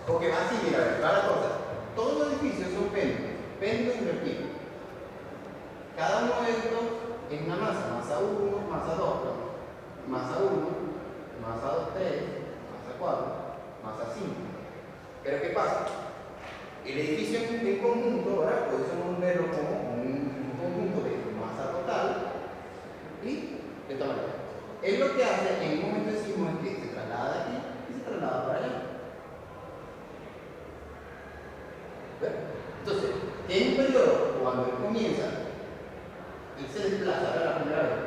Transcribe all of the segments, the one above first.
Porque va así, mira, va la cosa. Todos los edificios son péndulos invertidos. Cada uno de estos es una masa 1, masa 2, masa 1, masa 2, 3, masa 4, masa 5. Pero ¿qué pasa? El edificio en conjunto, ¿verdad? Podemos verlo como un conjunto de masa total y de esta manera. Él lo que hace en un momento decimos es que se traslada de aquí y se traslada para allá. ¿Ves? Entonces, en un periodo, cuando él comienza, él se desplaza a la primera vez.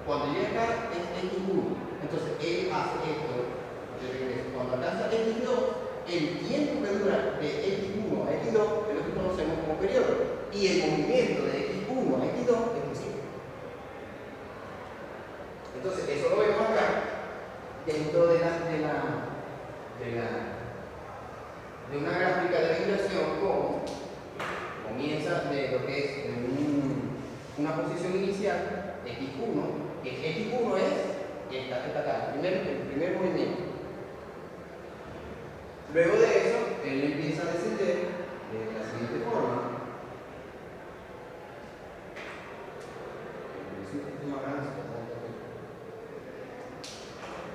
Cuando llega acá es X1. Entonces, él hace esto de regreso. Cuando alcanza X2, el tiempo que dura de X1 a X2 es lo que conocemos como periodo. Y el movimiento de X1 a X2 es un ciclo. Entonces, eso lo vemos acá dentro de una gráfica de vibración como comienza de lo que es una posición inicial, X1, que X1 es esta acá, el primer movimiento. Luego de eso, él empieza a descender de la siguiente forma.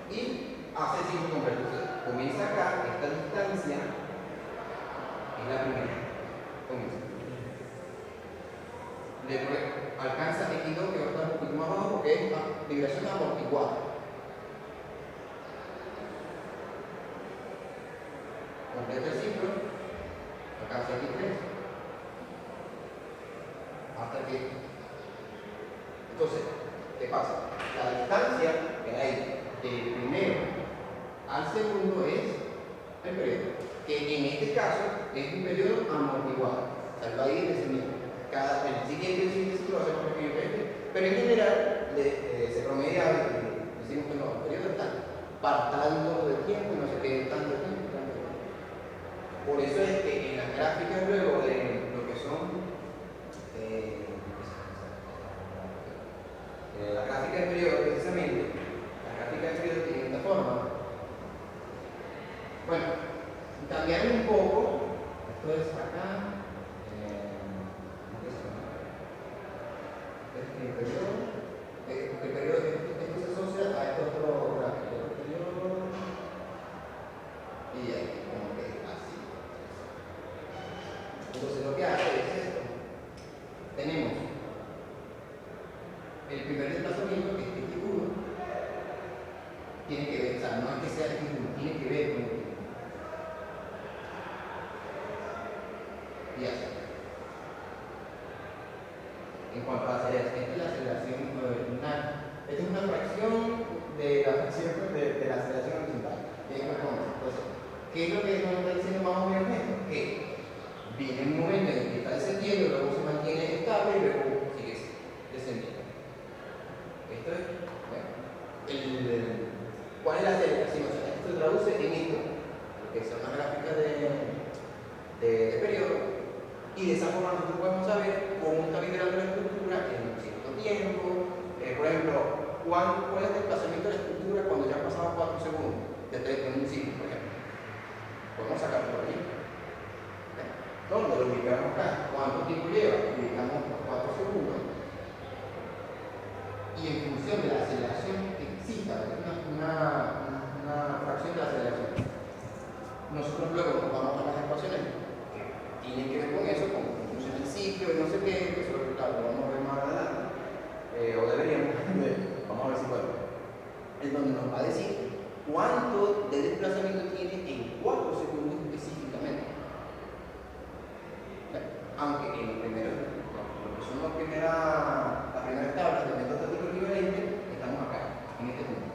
Y hace el ciclo completo. Comienza acá, esta distancia es la primera. Comienza. Después alcanza X2, que va a estar un poquito más abajo porque es vibración amortiguada. Completa el ciclo, alcanza X3, hasta que. Entonces, ¿qué pasa? La distancia que hay del primero al segundo es el periodo, que en este caso es un periodo amortiguado, o sea, va a ir descendiendo. El siguiente ciclo va a ser más pequeño que este, pero en general se promedia y decimos que no, el periodo es tal, para tanto de tiempo, no sé qué, tanto de tiempo, tanto de tiempo. Por eso es que en las gráficas luego de lo que son la gráfica de periodo, precisamente, la gráfica de periodo tiene esta forma. Bueno, cambiaron un poco, esto es acá. El periodo esto se asocia a este otro gráfico, y aquí como que así. Entonces lo que hace es esto. Tenemos el primer desplazamiento, que es X1, tiene que ver, o sea, no es que sea X1, tiene que ver con el tiempo. Y así. En cuanto a la aceleración, esta es la aceleración esta es una fracción de la fracción de la aceleración horizontal. Entonces, ¿qué es lo que nos está diciendo más o menos esto? Que viene un momento en el que está descendiendo, luego se mantiene estable y luego sigue descendiendo. Esto es, bueno, ¿cuál es la aceleración? O sea, esto se traduce en esto, que son las gráficas de periodo. Y de esa forma nosotros podemos saber cómo está vibrando la estructura en un cierto tiempo. Por ejemplo, ¿cuál es el desplazamiento de la estructura cuando ya pasaba 4 segundos? Desde un ciclo, por ejemplo. Podemos sacarlo por allí. ¿Dónde lo ubicamos acá? ¿Cuánto tiempo lleva? Ubicamos 4 segundos. Y en función de la aceleración que exista, una fracción de la aceleración, nosotros luego nos vamos a las ecuaciones tienen que ver con eso, con funciona el ciclo y no sé qué, que eso claro, lo vamos a ver más adelante, o deberíamos, vamos a ver si puedo. Es donde nos va a decir cuánto de desplazamiento tiene en 4 segundos específicamente. Aunque en el primero, lo que son las primeras tablas de método estático equivalente, estamos acá, en este punto.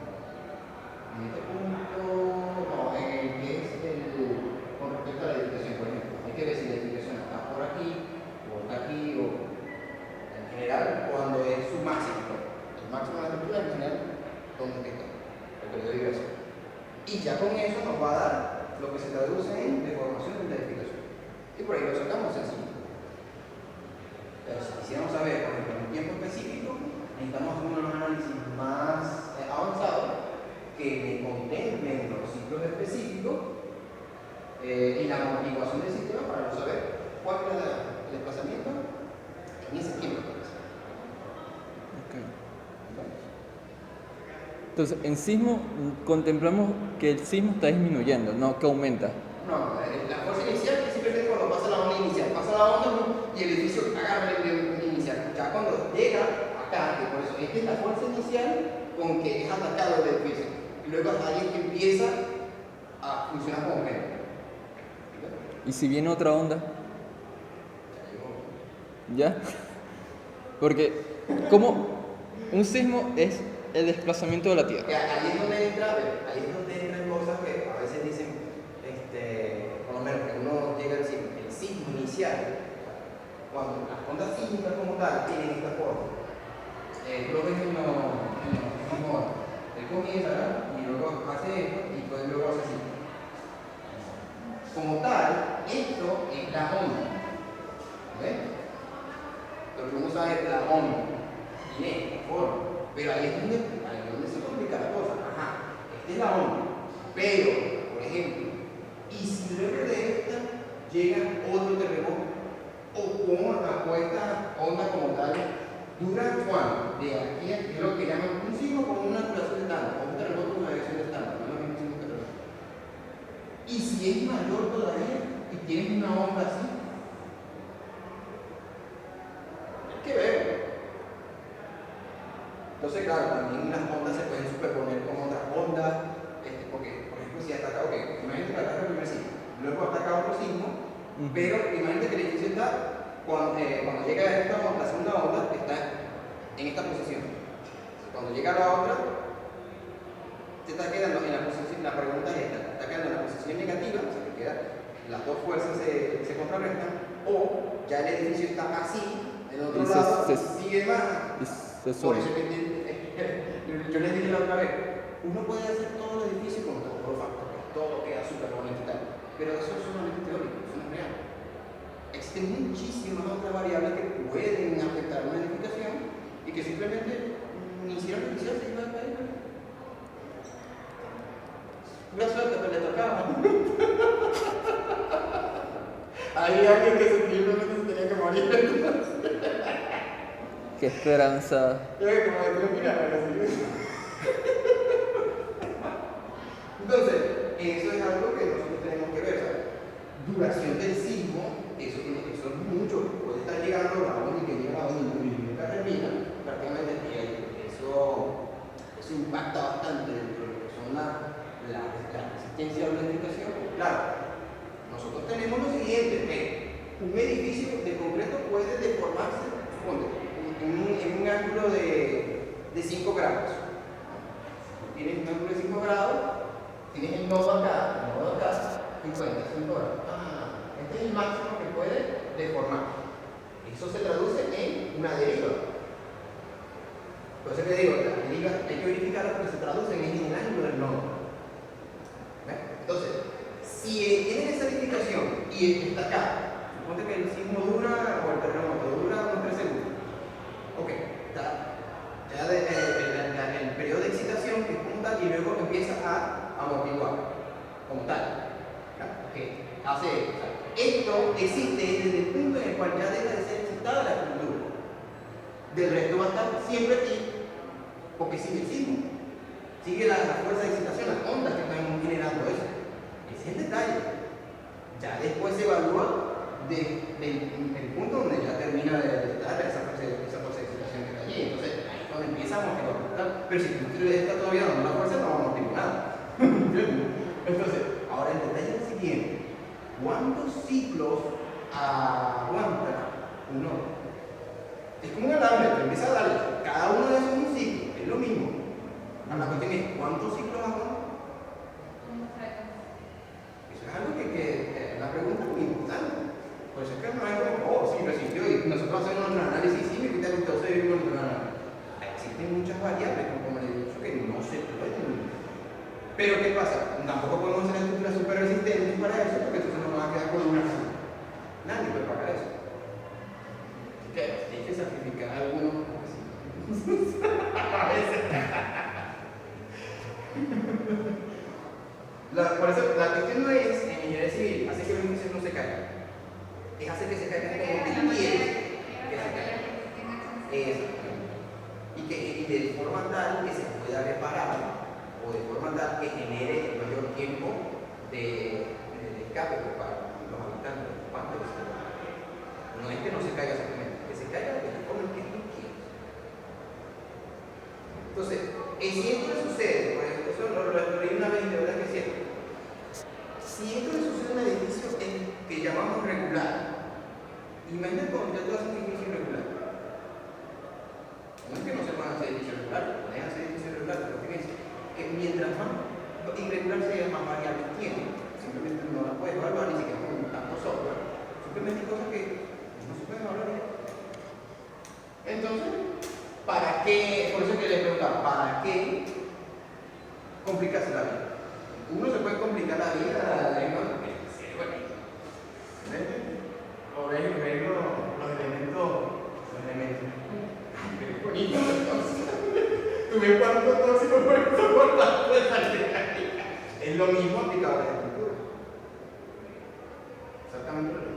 En este punto, no, en el que es con respecto a la dispersión, por ejemplo. Hay que ver si la dispersión está por aquí, o está aquí, o en general, cuando es su máximo. El máximo de la estructura, en general, ¿dónde está? El periodo de vibración. Y ya con eso nos va a dar y la amortiguación del sistema para no saber cuál es el desplazamiento en ese tiempo. Okay. Entonces, en sismo contemplamos que el sismo está disminuyendo, no que aumenta. No, la fuerza inicial es simplemente cuando pasa la onda inicial. Pasa la onda y el edificio agarra el inicial. Ya cuando llega acá, que por eso, esta es la fuerza inicial con que es atacado el edificio. Y luego hasta ahí que empieza a funcionar como género. ¿Y si viene otra onda? ¿Ya? Porque, como un sismo es el desplazamiento de la Tierra. Ahí es donde entran cosas que a veces dicen, por lo menos que uno llega al sismo, el sismo inicial, cuando las ondas sísmicas como tal tienen esta forma. Tú lo ves en los sismos, él comienza, ¿verdad? Y luego hace esto y después luego hace así. Como tal, esto es la onda. ¿Ves? Lo que uno sabe es la onda. Tiene forma. Pero ahí es donde se complica la cosa. Ajá, esta es la onda. Pero, por ejemplo, y si luego de esta llega otro terremoto, o esta onda como tal, dura cuánto? De aquí es lo que llaman un sismo con una duración estándar, o un terremoto con una duración estándar, no es lo mismo que terremoto. Y si es mayor todavía y tienes una onda así, hay que ver. Entonces, claro, también las ondas se pueden superponer con otras ondas, porque, por ejemplo, si ataca, imagínate que ataca el primer sismo, luego ataca otro sismo, pero imagínate que el edificio está, cuando llega a esta onda, la segunda onda, está en esta posición. Cuando llega a la otra, te está quedando en la posición, la pregunta es esta, está quedando en la posición negativa, o sea que las dos fuerzas se contrarrestan, o ya el edificio está así, en otro lado, sigue más. Por eso yo les dije la otra vez, uno puede hacer todo el edificio con todos los factores, todo queda súper bonito y tal, pero eso es solamente teórico, eso no es real. Existen muchísimas otras variables que pueden afectar una edificación y que simplemente ni hicieron edificios y iban a caer. Una suerte que le tocaba. Hay alguien que simplemente se tenía que morir. Qué esperanza. Entonces, eso es algo que nosotros tenemos que ver, ¿sabes? Duración del sismo, eso es mucho, puede estar llegando a la onda y que llega a la onda y nunca termina, prácticamente eso impacta bastante dentro de lo que son la resistencia a la edificación. Claro, nosotros tenemos lo siguiente, que un edificio de concreto puede deformarse, en un ángulo de 5 grados. Tienes un ángulo de 5 grados, tienes el nodo acá, 55 grados. Este es el máximo que puede deformar. Eso se traduce en una deriva. Por eso te digo, la deriva hay que verificarla porque se traduce en el ángulo del nodo. Entonces, si tienes esa edificación y está acá, suponte que el sismo dura, o el terremoto dura unos 3 segundos. Ok, está. Ya el periodo de excitación que es como tal y luego empieza a amortiguar como tal. Okay. Esto existe desde el punto en el cual ya deja de ser excitada la estructura. Del resto va a estar siempre aquí, porque sigue el sismo. Sigue la fuerza de excitación, las ondas que están generando eso. Ese es el detalle. Ya después se evalúa del punto donde ya termina de estar esa fuerza de excitación que está allí. Entonces, ahí es donde empieza a amortiguar. Pero si tú estás todavía dando la fuerza, no va a amortiguar nada. Entonces, ahora el detalle es el siguiente. ¿Cuántos ciclos aguanta un nodo? Es como un alambre, pero empieza a darle. Cada uno de esos es un ciclo, es lo mismo. La cuestión es, ¿cuántos ciclos aguanta? Eso es algo que la pregunta es muy importante. Por eso es que no es como, sí, resistió y nosotros hacemos nuestro análisis, sí, me quita el gusto de vivir con nuestro análisis. Existen muchas variables, como le he dicho, que no se pueden. Pero ¿qué pasa? Tampoco podemos hacer estructuras súper resistentes para eso, porque entonces nos van a quedar con una así. Nadie puede pagar eso. Hay que sacrificar a algunos. A veces. Por eso la cuestión no es en ingeniería civil hace que se caigan como tú quieres que se caigan. Y de forma tal que se pueda reparar o de forma tal que genere el mayor tiempo de escape para los habitantes, los ocupantes de ese lugar. No es que no se caiga simplemente, que se caiga de la forma en que tú quieres. Entonces, si esto le sucede, por ejemplo, eso lo leí una vez y de verdad que es cierto. Si esto le sucede a un edificio que llamamos regular, imagínate cuando ya tú haces un edificio irregular. No es que no se puedan hacer edificios regulares, pueden hacer edificios regulares, pero fíjense que mientras más irregular sea, más variables tiene. Simplemente no las puedes evaluar ni siquiera con tanto software. Simplemente hay cosas que no se pueden evaluar. Entonces, ¿para qué? Por eso es que les preguntaba, ¿para qué complicarse la vida? Uno se puede complicar la vida, o ves los elementos. Qué bonito, entonces. Tú ves cuánto tóxico puede soportar de salir. Es lo mismo aplicado a la escritura. Exactamente lo mismo.